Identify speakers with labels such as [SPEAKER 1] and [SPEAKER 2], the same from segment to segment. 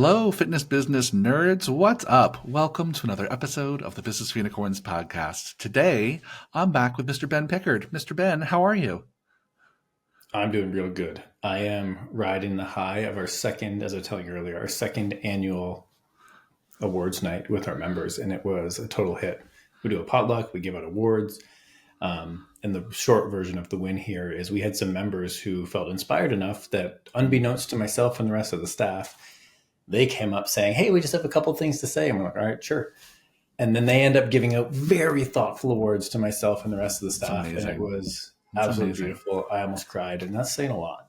[SPEAKER 1] Hello, fitness business nerds. What's up? Welcome to another episode of the Business of Unicorns podcast. Today, I'm back with Mr. Ben Pickard. Mr. Ben, how are you?
[SPEAKER 2] I'm doing real good. I am riding the high of our second, as I was telling you earlier, our second annual awards night with our members, and it was a total hit. We do a potluck, we give out awards. And the short version of the win here is we had some members who felt inspired enough that, unbeknownst to myself and the rest of the staff, they came up saying, "Hey, we just have a couple things to say." And we're like, "All right, sure." And then they end up giving out very thoughtful awards to myself and the rest of the staff. And it was absolutely beautiful. I almost cried, and that's saying a lot.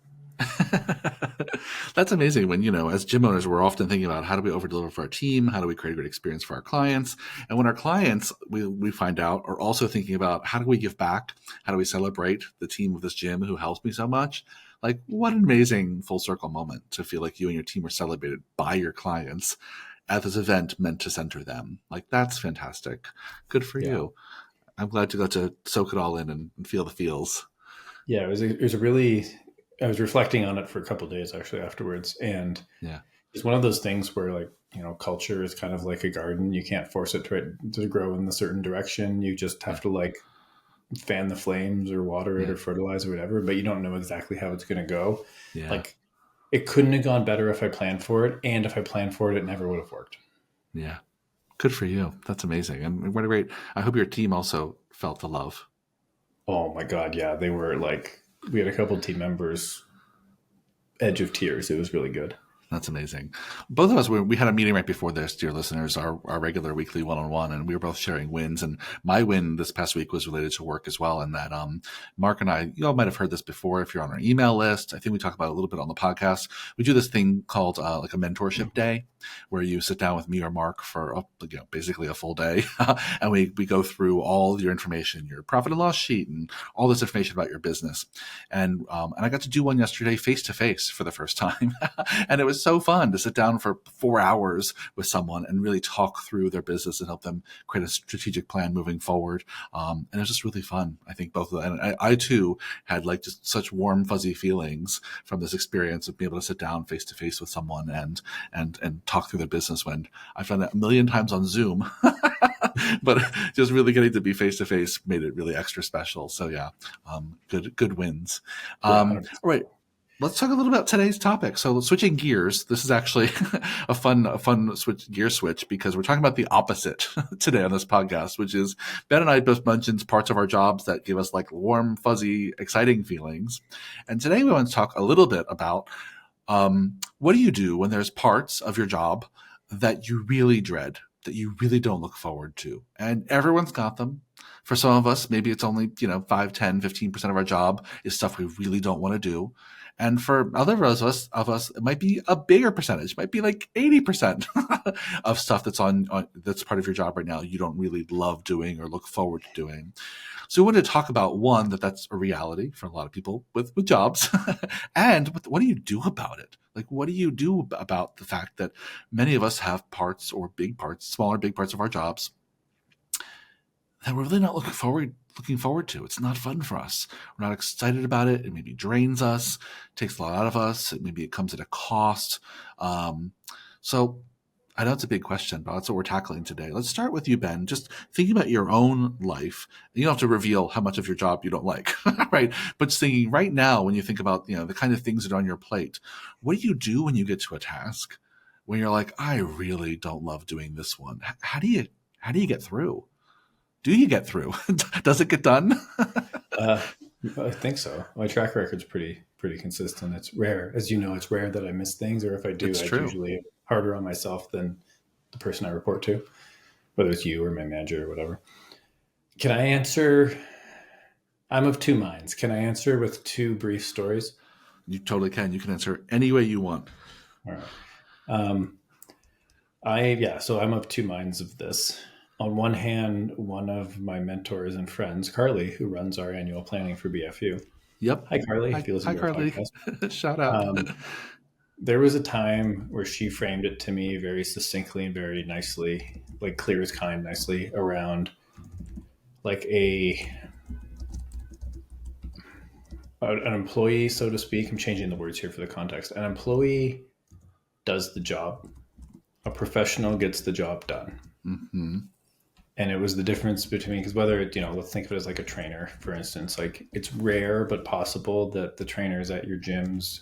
[SPEAKER 1] That's amazing when, as gym owners, we're often thinking about how do we over-deliver for our team? How do we create a great experience for our clients? And when our clients, we find out, are also thinking about how do we give back? How do we celebrate the team of this gym who helps me so much? Like, what an amazing full circle moment to feel like you and your team were celebrated by your clients at this event meant to center them. Like, that's fantastic. Good for you. I'm glad you got to soak it all in and feel the feels.
[SPEAKER 2] Yeah, it was a really, I was reflecting on it for a couple of days actually afterwards. And it's one of those things where, culture is kind of like a garden. You can't force it to grow in a certain direction. You just have to fan the flames or water it or fertilize or whatever, but you don't know exactly how it's going to go. Yeah. Like, it couldn't have gone better if I planned for it. And if I planned for it, it never would have worked.
[SPEAKER 1] Yeah. Good for you. That's amazing. And what a great, I hope your team also felt the love.
[SPEAKER 2] Oh my God. Yeah. They were we had a couple of team members edge of tears. It was really good.
[SPEAKER 1] That's amazing. Both of us, we had a meeting right before this, dear listeners, our regular weekly one-on-one, and we were both sharing wins. And my win this past week was related to work as well. And that Mark and I, you all might have heard this before if you're on our email list. I think we talk about it a little bit on the podcast. We do this thing called like a mentorship day, where you sit down with me or Mark for basically a full day, and we go through all your information, your profit and loss sheet, and all this information about your business. And I got to do one yesterday face to face for the first time, and it was so fun to sit down for 4 hours with someone and really talk through their business and help them create a strategic plan moving forward. And it was just really fun. I think both of them, and I too had just such warm, fuzzy feelings from this experience of being able to sit down face to face with someone and talk through their business, when I've done that a million times on Zoom. But just really getting to be face to face made it really extra special. So good wins. All right. Let's talk a little about today's topic. So switching gears, this is actually a fun gear switch, because we're talking about the opposite today on this podcast, which is Ben and I both mentioned parts of our jobs that give us warm, fuzzy, exciting feelings. And today we want to talk a little bit about what do you do when there's parts of your job that you really dread, that you really don't look forward to? And everyone's got them. For some of us, maybe it's only 5, 10, 15% of our job is stuff we really don't want to do. And for other of us, it might be a bigger percentage. It might be 80% of stuff that's that's part of your job right now you don't really love doing or look forward to doing. So we wanted to talk about one, that's a reality for a lot of people with jobs, and what do you do about it? What do you do about the fact that many of us have parts or big parts, smaller, big parts of our jobs that we're really not looking forward to? It's not fun for us. We're not excited about it. It maybe drains us, takes a lot out of us. Maybe it comes at a cost. So I know it's a big question, but that's what we're tackling today. Let's start with you, Ben. Just thinking about your own life. You don't have to reveal how much of your job you don't like, right? But just thinking right now, when you think about the kind of things that are on your plate, what do you do when you get to a task when you're like, I really don't love doing this one? How do you get through? Do you get through? Does it get done?
[SPEAKER 2] I think so. My track record's pretty consistent. It's rare. As you know, it's rare that I miss things, or if I do, it's usually harder on myself than the person I report to, whether it's you or my manager or whatever. Can I answer? I'm of two minds. Can I answer with two brief stories?
[SPEAKER 1] You totally can. You can answer any way you want.
[SPEAKER 2] All right. So I'm of two minds of this. On one hand, one of my mentors and friends, Carly, who runs our annual planning for BFU.
[SPEAKER 1] Yep.
[SPEAKER 2] Hi, Carly.
[SPEAKER 1] Hi, Carly. Shout out.
[SPEAKER 2] There was a time where she framed it to me very succinctly and very nicely, clear as kind, nicely, around an employee, so to speak. I'm changing the words here for the context. An employee does the job a professional gets the job done.
[SPEAKER 1] Mm-hmm.
[SPEAKER 2] And it was the difference between, because whether it, let's think of it as like a trainer, for instance, like it's rare but possible that the trainers at your gyms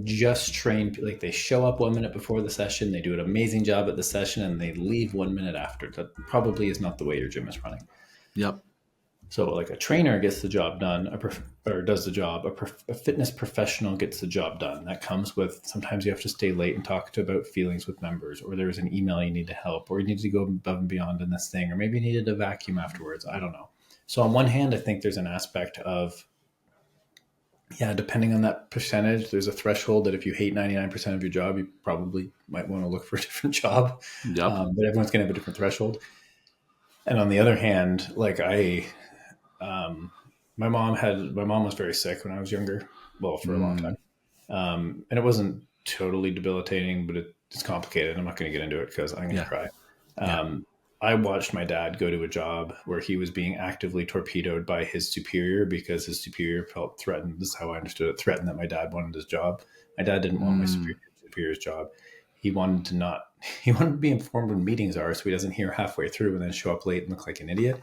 [SPEAKER 2] just train, like they show up 1 minute before the session, they do an amazing job at the session, and they leave 1 minute after. That probably is not the way your gym is running.
[SPEAKER 1] Yep.
[SPEAKER 2] So, like a trainer gets the job done, or does the job. A fitness professional gets the job done. That comes with sometimes you have to stay late and talk about feelings with members, or there's an email you need to help, or you need to go above and beyond in this thing, or maybe you needed to vacuum afterwards. I don't know. So, on one hand, I think there's an aspect of, yeah, depending on that percentage, there's a threshold that if you hate 99% of your job, you probably might want to look for a different job.
[SPEAKER 1] Yep.
[SPEAKER 2] But everyone's going to have a different threshold. And on the other hand, like um, my mom was very sick when I was younger. Well, for a long time. And it wasn't totally debilitating, but it's complicated. I'm not going to get into it because I'm going to cry. I watched my dad go to a job where he was being actively torpedoed by his superior because his superior felt threatened. This is how I understood it, threatened that my dad wanted his job. My dad didn't want my superior's job. He wanted to be informed when meetings are so he doesn't hear halfway through and then show up late and look like an idiot,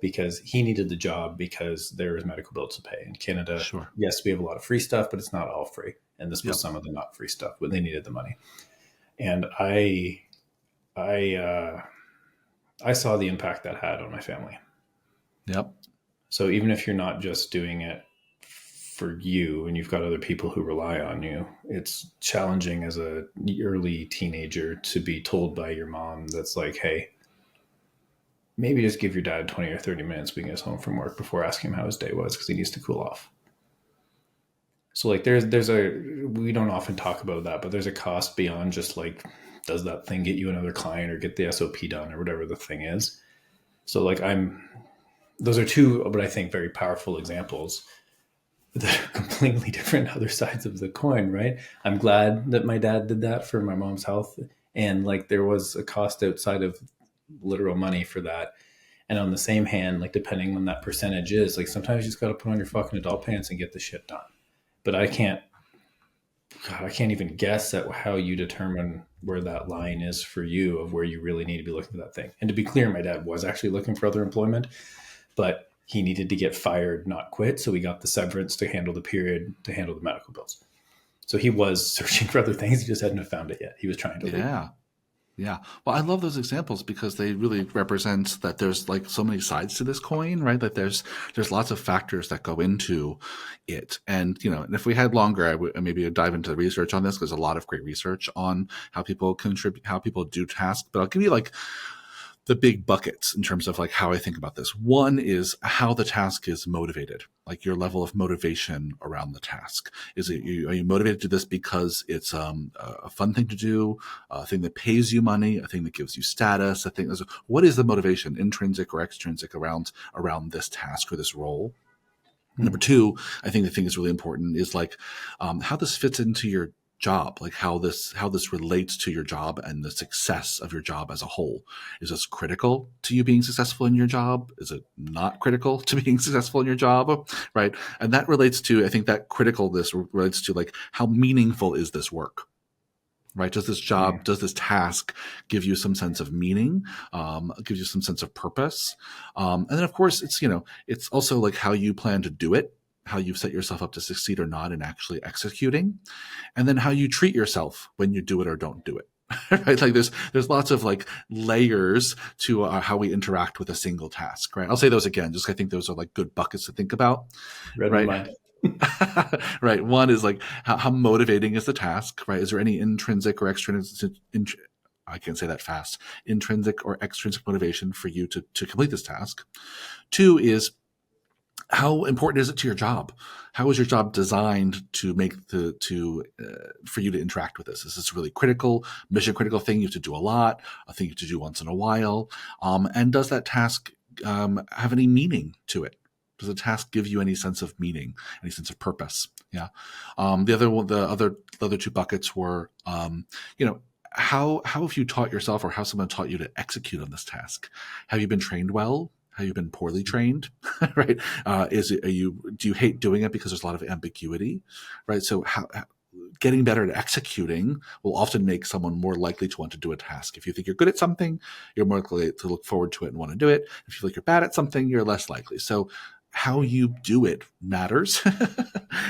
[SPEAKER 2] because he needed the job because there was medical bills to pay. In Canada,
[SPEAKER 1] Sure.
[SPEAKER 2] yes, we have a lot of free stuff, but it's not all free. And this was some of the not free stuff, but they needed the money. And I saw the impact that had on my family.
[SPEAKER 1] Yep.
[SPEAKER 2] So even if you're not just doing it for you and you've got other people who rely on you, it's challenging as a early teenager to be told by your mom that's like, hey, maybe just give your dad 20 or 30 minutes when he gets home from work before asking him how his day was, because he needs to cool off. So like we don't often talk about that, but there's a cost beyond just like, does that thing get you another client or get the SOP done or whatever the thing is. So like those are two, but I think very powerful examples that are completely different other sides of the coin, right? I'm glad that my dad did that for my mom's health. And like there was a cost outside of literal money for that. And on the same hand, like depending on that percentage is, like sometimes you just got to put on your fucking adult pants and get the shit done. But I can't even guess at how you determine where that line is for you of where you really need to be looking for that thing. And to be clear, my dad was actually looking for other employment, but he needed to get fired, not quit. So he got the severance to handle the period, to handle the medical bills. So he was searching for other things. He just hadn't found it yet. He was trying to leave.
[SPEAKER 1] Yeah. Well, I love those examples because they really represent that there's like so many sides to this coin, right? That there's lots of factors that go into it. And, and if we had longer, I would maybe dive into the research on this because there's a lot of great research on how people contribute, how people do tasks. But I'll give you like the big buckets in terms of like how I think about this. One is how the task is motivated, like your level of motivation around the task. Are you motivated to do this because it's a fun thing to do, a thing that pays you money, a thing that gives you status, a thing? What is the motivation, intrinsic or extrinsic, around this task or this role? Number two, I think the thing is really important is like how this fits into your job, like how this relates to your job and the success of your job as a whole. Is this critical to you being successful in your job? Is it not critical to being successful in your job? Right. And that relates to, I think that criticalness relates to like how meaningful is this work? Right? Does this job, does this task give you some sense of meaning? Gives you some sense of purpose? And then of course it's also like how you plan to do it, how you've set yourself up to succeed or not in actually executing, and then how you treat yourself when you do it or don't do it. Right? Like there's lots of like layers to how we interact with a single task. Right? I'll say those again, just I think those are like good buckets to think about.
[SPEAKER 2] Read my mind.
[SPEAKER 1] Right. One is like how motivating is the task? Right? Is there any intrinsic or extrinsic? I can't say that fast. Intrinsic or extrinsic motivation for you to complete this task. Two is, how important is it to your job? How is your job designed to make for you to interact with this? Is this a really critical, mission critical thing you have to do a lot, a thing you have to do once in a while? And does that task have any meaning to it? Does the task give you any sense of meaning, any sense of purpose? Yeah. The other two buckets were, how have you taught yourself, or how someone taught you to execute on this task? Have you been trained well? Have you been poorly trained? Right? Do you hate doing it because there's a lot of ambiguity? Right? So getting better at executing will often make someone more likely to want to do a task. If you think you're good at something, you're more likely to look forward to it and want to do it. If you feel like you're bad at something, you're less likely. So how you do it matters.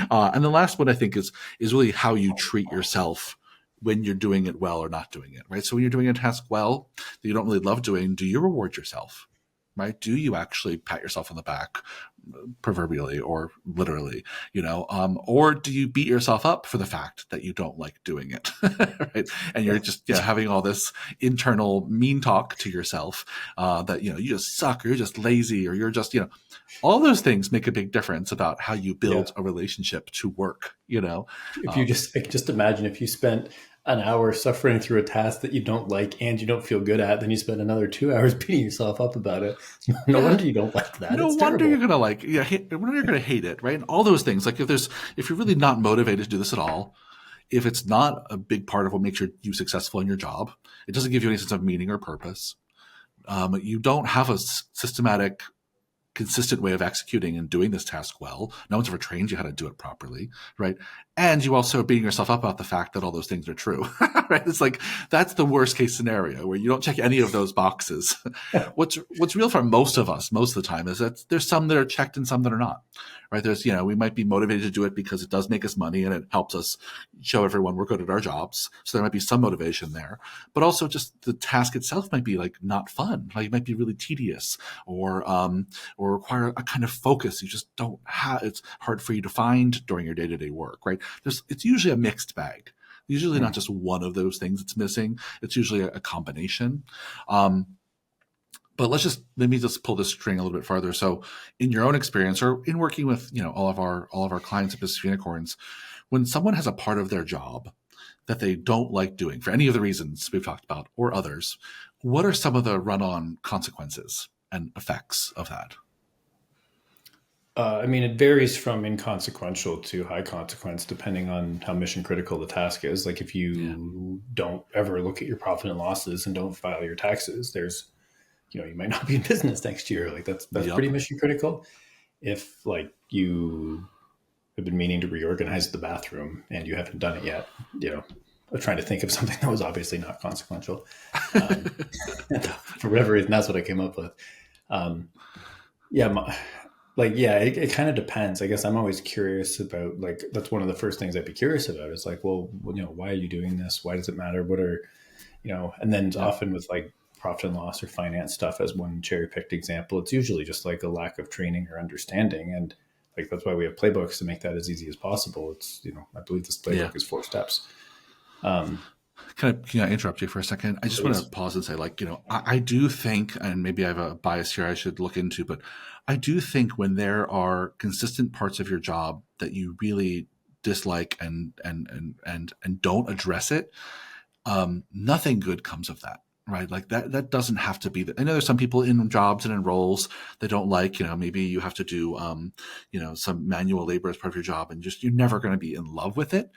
[SPEAKER 1] And the last one I think is really how you treat yourself when you're doing it well or not doing it, right? So when you're doing a task well that you don't really love doing, do you reward yourself? Right? Do you actually pat yourself on the back, proverbially or literally, or do you beat yourself up for the fact that you don't like doing it, right? And you're just having all this internal mean talk to yourself that you just suck, or you're just lazy, or you're just all those things make a big difference about how you build a relationship to work.
[SPEAKER 2] If you just imagine if you spent an hour suffering through a task that you don't like and you don't feel good at, then you spend another 2 hours beating yourself up about it. No wonder you don't like that.
[SPEAKER 1] No wonder you're gonna no wonder you're gonna hate it, right? And all those things. Like if you're really not motivated to do this at all, if it's not a big part of what makes you successful in your job, it doesn't give you any sense of meaning or purpose. You don't have a systematic, consistent way of executing and doing this task well. No one's ever trained you how to do it properly, right? And you also are beating yourself up about the fact that all those things are true, right? It's like, that's the worst case scenario where you don't check any of those boxes. What's real for most of us most of the time is that there's some that are checked and some that are not, right? There's, we might be motivated to do it because it does make us money and it helps us show everyone we're good at our jobs. So there might be some motivation there, but also just the task itself might be like not fun. Like it might be really tedious or require a kind of focus you just don't have. It's hard for you to find during your day-to-day work, right? It's usually a mixed bag. Usually not just one of those things that's missing. It's usually a combination. But let me just pull this string a little bit farther. So in your own experience or in working with, all of our clients at Business Unicorns, when someone has a part of their job that they don't like doing for any of the reasons we've talked about or others, what are some of the run-on consequences and effects of that?
[SPEAKER 2] It varies from inconsequential to high consequence, depending on how mission critical the task is. Like if you don't ever look at your profit and losses and don't file your taxes, there's, you might not be in business next year. Like that's pretty mission critical. If like you have been meaning to reorganize the bathroom and you haven't done it yet, I'm trying to think of something that was obviously not consequential. For whatever reason, that's what I came up with. It kind of depends. I guess I'm always curious about, like, that's one of the first things I'd be curious about is like, well, why are you doing this? Why does it matter? What are, and then often with like profit and loss or finance stuff as one cherry picked example, it's usually just like a lack of training or understanding. And like, that's why we have playbooks to make that as easy as possible. It's, I believe this playbook is 4 steps.
[SPEAKER 1] Can I interrupt you for a second? I just want to pause and say, like, I do think, and maybe I have a bias here I should look into, but I do think when there are consistent parts of your job that you really dislike and don't address it, nothing good comes of that. Right. Like that doesn't have to be I know there's some people in jobs and in roles they don't like, maybe you have to do, some manual labor as part of your job and just, you're never going to be in love with it.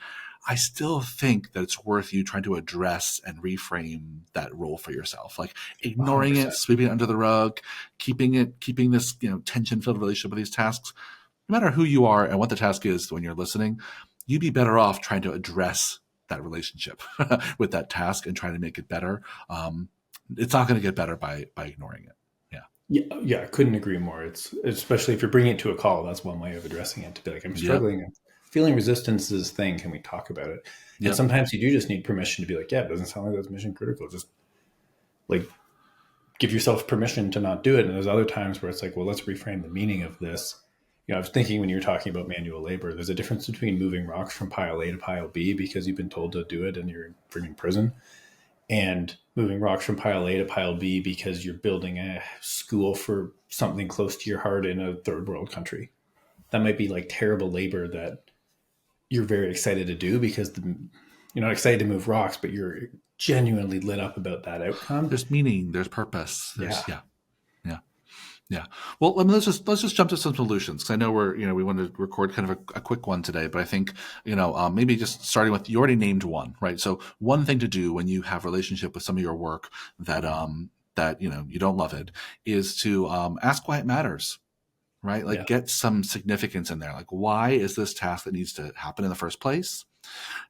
[SPEAKER 1] I still think that it's worth you trying to address and reframe that role for yourself, like ignoring 100%. It, sweeping it under the rug, keeping this, tension-filled relationship with these tasks. No matter who you are and what the task is when you're listening, you'd be better off trying to address that relationship with that task and trying to make it better. It's not going to get better by ignoring it.
[SPEAKER 2] Yeah, I couldn't agree more. It's especially if you're bringing it to a call, that's one way of addressing it, to be like, I'm struggling. Yep. Feeling resistance to this thing. Can we talk about it? Yep. And sometimes you do just need permission to be like, yeah, it doesn't sound like that's mission critical. Just like give yourself permission to not do it. And there's other times where it's like, well, let's reframe the meaning of this. I was thinking when you were talking about manual labor, there's a difference between moving rocks from pile A to pile B because you've been told to do it and you're in prison, and moving rocks from pile A to pile B because you're building a school for something close to your heart in a third world country. That might be like terrible labor that you're very excited to do because you're not excited to move rocks, but you're genuinely lit up about that outcome.
[SPEAKER 1] There's meaning, there's purpose. Yeah. Well, let's just jump to some solutions, because I know we want to record kind of a quick one today, but I think, maybe just starting with, you already named one, right? So one thing to do when you have relationship with some of your work that you don't love it is to ask why it matters, right? Like get some significance in there. Like, why is this task that needs to happen in the first place?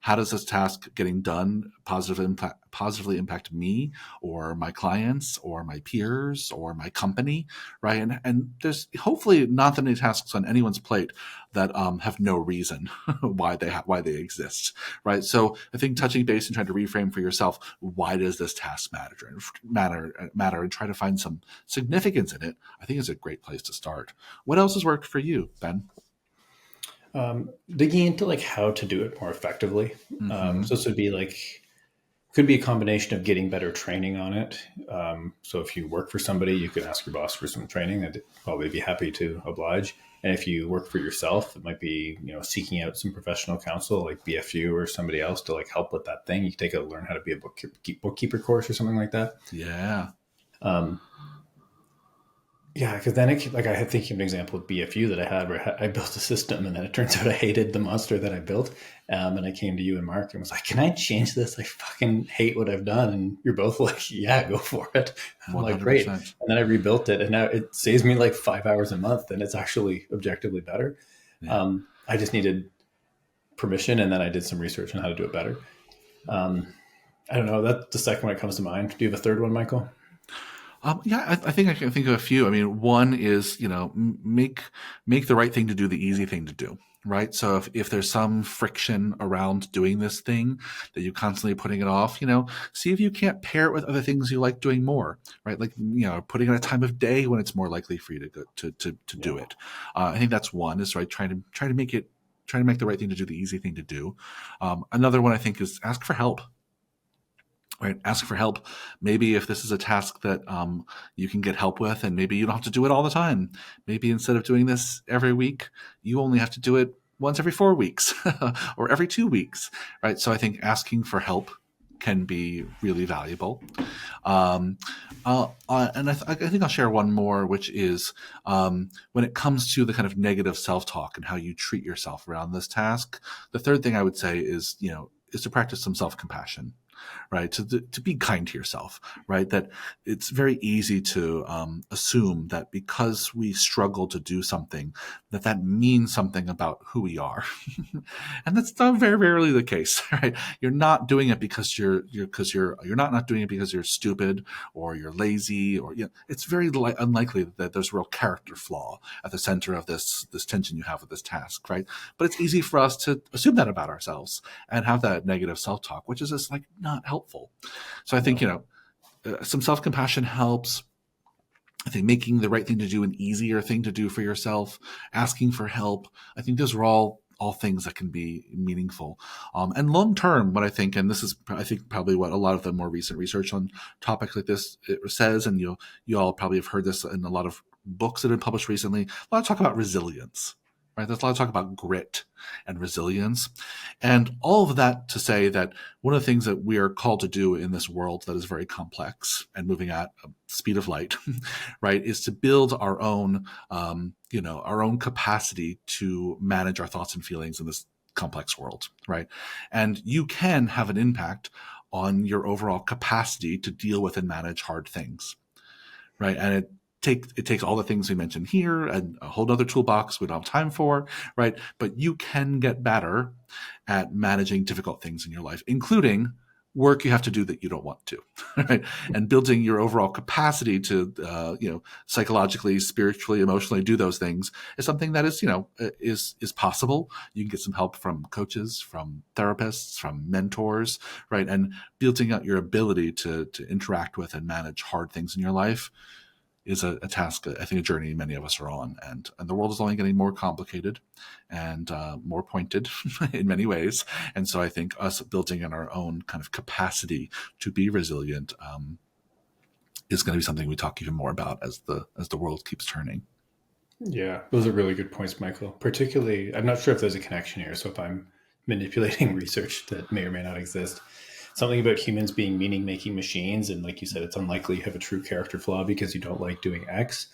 [SPEAKER 1] How does this task getting done positively impact me or my clients or my peers or my company, right? And there's hopefully not that many tasks on anyone's plate that have no reason why they exist, right? So I think touching base and trying to reframe for yourself, why does this task matter, and try to find some significance in it, I think is a great place to start. What else has worked for you, Ben?
[SPEAKER 2] Digging into like how to do it more effectively.
[SPEAKER 1] Mm-hmm.
[SPEAKER 2] So this would be like, could be a combination of getting better training on it. So if you work for somebody, you can ask your boss for some training. I'd probably be happy to oblige. And if you work for yourself, it might be, seeking out some professional counsel like BFU or somebody else to like help with that thing. You can take a learn how to be a bookkeeper course or something like that.
[SPEAKER 1] Yeah.
[SPEAKER 2] Um, Yeah, because then I had thinking of an example of BFU that I had where I built a system and then it turns out I hated the monster that I built. And I came to you and Mark and was like, can I change this? I fucking hate what I've done. And you're both like, yeah, go for it. I'm like, great.
[SPEAKER 1] 100%.
[SPEAKER 2] And then I rebuilt it and now it saves me like 5 hours a month and it's actually objectively better.
[SPEAKER 1] Yeah.
[SPEAKER 2] I just needed permission and then I did some research on how to do it better. I don't know. That's the second one that comes to mind. Do you have a third one, Michael?
[SPEAKER 1] Yeah, I think I can think of a few. I mean, one is, make the right thing to do the easy thing to do, right? So if there's some friction around doing this thing that you're constantly putting it off, see if you can't pair it with other things you like doing more, right? Like, putting in a time of day when it's more likely for you to go to do it. I think that's one is right. Try to make the right thing to do the easy thing to do. Another one I think is ask for help. Right, ask for help. Maybe if this is a task that you can get help with, and maybe you don't have to do it all the time. Maybe instead of doing this every week, you only have to do it once every 4 weeks or every 2 weeks. Right. So I think asking for help can be really valuable. And I think I'll share one more, which is when it comes to the kind of negative self-talk and how you treat yourself around this task. The third thing I would say is to practice some self-compassion, right? To be kind to yourself, right? That it's very easy to assume that because we struggle to do something, that means something about who we are, and that's not very rarely the case, right? You're not doing it because you're not doing it because you're stupid or you're lazy, or it's very unlikely that there's a real character flaw at the center of this tension you have with this task, right? But it's easy for us to assume that about ourselves and have that negative self-talk, which is just like not helpful. So I think, some self-compassion helps. I think making the right thing to do an easier thing to do for yourself, asking for help. I think those are all things that can be meaningful. And long term, what I think, and this is, I think, probably what a lot of the more recent research on topics like this it says, and you all probably have heard this in a lot of books that have been published recently, a lot of talk about resilience, right? There's a lot of talk about grit and resilience. And all of that to say that one of the things that we are called to do in this world that is very complex and moving at a speed of light, right, is to build our own, our own capacity to manage our thoughts and feelings in this complex world, right? And you can have an impact on your overall capacity to deal with and manage hard things, right? And it takes all the things we mentioned here and a whole other toolbox we don't have time for, right? But you can get better at managing difficult things in your life, including work you have to do that you don't want to, right? And building your overall capacity to, psychologically, spiritually, emotionally do those things is something that is possible. You can get some help from coaches, from therapists, from mentors, right? And building out your ability to interact with and manage hard things in your life is a task, I think, a journey many of us are on. And the world is only getting more complicated and more pointed in many ways. And so I think us building in our own kind of capacity to be resilient is going to be something we talk even more about as the world keeps turning.
[SPEAKER 2] Yeah, those are really good points, Michael. Particularly, I'm not sure if there's a connection here. So if I'm manipulating research that may or may not exist, something about humans being meaning-making machines, and like you said, it's unlikely you have a true character flaw because you don't like doing X,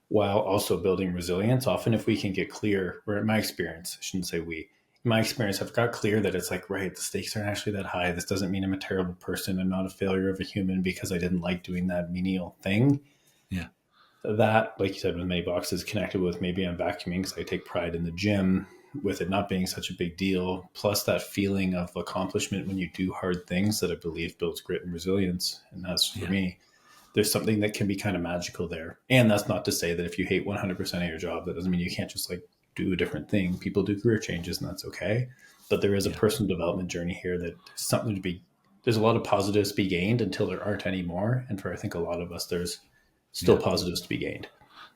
[SPEAKER 2] while also building resilience. Often if we can get clear, or in my experience, I shouldn't say we, in my experience, I've got clear that it's like, right, the stakes aren't actually that high. This doesn't mean I'm a terrible person and not a failure of a human because I didn't like doing that menial thing.
[SPEAKER 1] Yeah.
[SPEAKER 2] That, like you said, with many boxes connected with maybe I'm vacuuming because I take pride in the gym. with it not being such a big deal, plus that feeling of accomplishment when you do hard things that I believe builds grit and resilience. And that's for
[SPEAKER 1] Yeah.
[SPEAKER 2] me, there's something that can be kind of magical there. And that's not to say that if you hate 100% of your job, that doesn't mean you can't just like do a different thing. People do career changes and that's okay. But there is a
[SPEAKER 1] Yeah.
[SPEAKER 2] personal development journey here that is something to be, there's a lot of positives to be gained until there aren't any more. And for I think a lot of us, there's still
[SPEAKER 1] Yeah.
[SPEAKER 2] positives to be gained.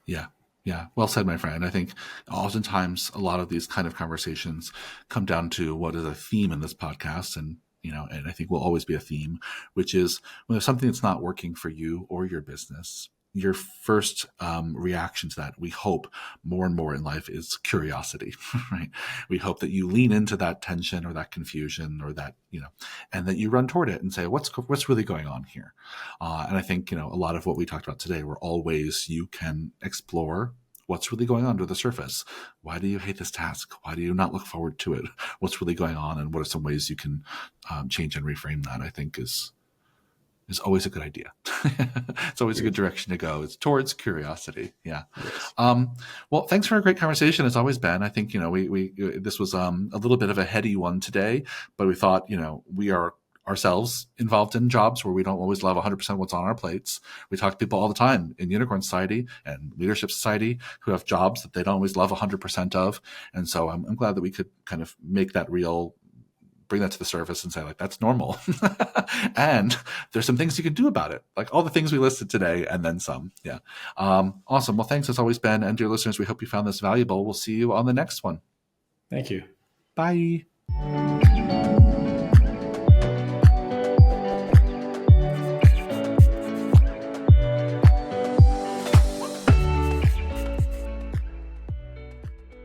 [SPEAKER 1] Yeah. Yeah. Well said, my friend. I think oftentimes a lot of these kind of conversations come down to what is a theme in this podcast. And I think will always be a theme, which is when there's something that's not working for you or your business, your first reaction to that, we hope more and more in life, is curiosity, right? We hope that you lean into that tension or that confusion or that, and that you run toward it and say, what's really going on here? And I think, a lot of what we talked about today were all ways you can explore what's really going on under the surface. Why do you hate this task? Why do you not look forward to it? What's really going on? And what are some ways you can change and reframe that? I think is always a good idea. It's always a good direction to go. It's towards curiosity. Yeah.
[SPEAKER 2] Yes.
[SPEAKER 1] Well, thanks for a great conversation. It's always been. I think, we this was a little bit of a heady one today, but we thought, we are ourselves involved in jobs where we don't always love 100% what's on our plates. We talk to people all the time in Unicorn Society and Leadership Society who have jobs that they don't always love 100% of. And so I'm glad that we could kind of make that real, bring that to the surface and say, like, that's normal. And there's some things you can do about it, like all the things we listed today and then some. Yeah. Awesome. Well, thanks as always, Ben. And dear listeners, we hope you found this valuable. We'll see you on the next one.
[SPEAKER 2] Thank you.
[SPEAKER 1] Bye.